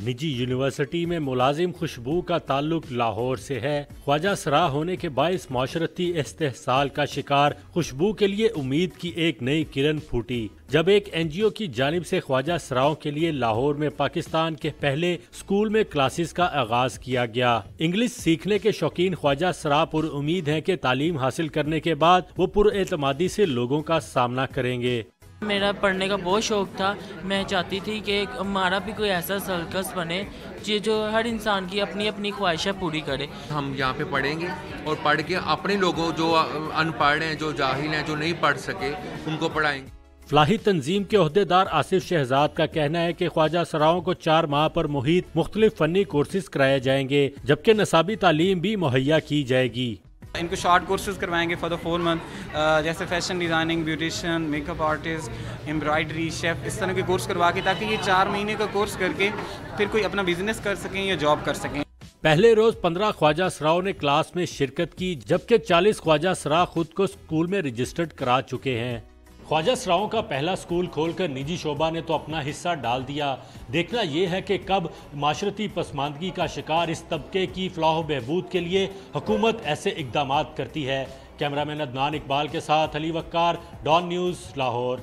نجی یونیورسٹی میں ملازم خوشبو کا تعلق لاہور سے ہے۔ خواجہ سرا ہونے کے باعث معاشرتی استحصال کا شکار خوشبو کے لیے امید کی ایک نئی کرن پھوٹی جب ایک این جی او کی جانب سے خواجہ سراؤں کے لیے لاہور میں پاکستان کے پہلے اسکول میں کلاسز کا آغاز کیا گیا۔ انگلش سیکھنے کے شوقین خواجہ سرا پر امید ہیں کہ تعلیم حاصل کرنے کے بعد وہ پر اعتمادی سے لوگوں کا سامنا کریں گے۔ میرا پڑھنے کا بہت شوق تھا، میں چاہتی تھی کہ ہمارا بھی کوئی ایسا سرکس بنے جو ہر انسان کی اپنی اپنی خواہشیں پوری کرے۔ ہم یہاں پہ پڑھیں گے اور پڑھ کے اپنے لوگوں جو ان پڑھ ہیں، جو جاہل ہیں، جو نہیں پڑھ سکے، ان کو پڑھائیں گے۔ فلاحی تنظیم کے عہدیدار آصف شہزاد کا کہنا ہے کہ خواجہ سراؤں کو 4 ماہ پر محیط مختلف فنی کورسز کرائے جائیں گے جبکہ نصابی تعلیم بھی مہیا کی جائے گی۔ ان کو شارٹ کورسز کروائیں گے فار دا 4 منتھ، جیسے fashion designing, beautician, make up artist, embroidery, chef, اس طرح کے کورس کروا کے تاکہ یہ 4 مہینے کا کورس کر کے پھر کوئی اپنا بزنس کر سکیں یا جاب کر سکیں۔ پہلے روز 15 خواجہ سراؤں نے کلاس میں شرکت کی جبکہ 40 خواجہ سرا خود کو اسکول میں رجسٹرڈ کرا چکے ہیں۔ خواجہ سراؤں کا پہلا اسکول کھول کر نجی شعبہ نے تو اپنا حصہ ڈال دیا، دیکھنا یہ ہے کہ کب معاشرتی پسماندگی کا شکار اس طبقے کی فلاح و بہبود کے لیے حکومت ایسے اقدامات کرتی ہے۔ کیمرہ مین عدنان اقبال کے ساتھ علی وقار، ڈان نیوز، لاہور۔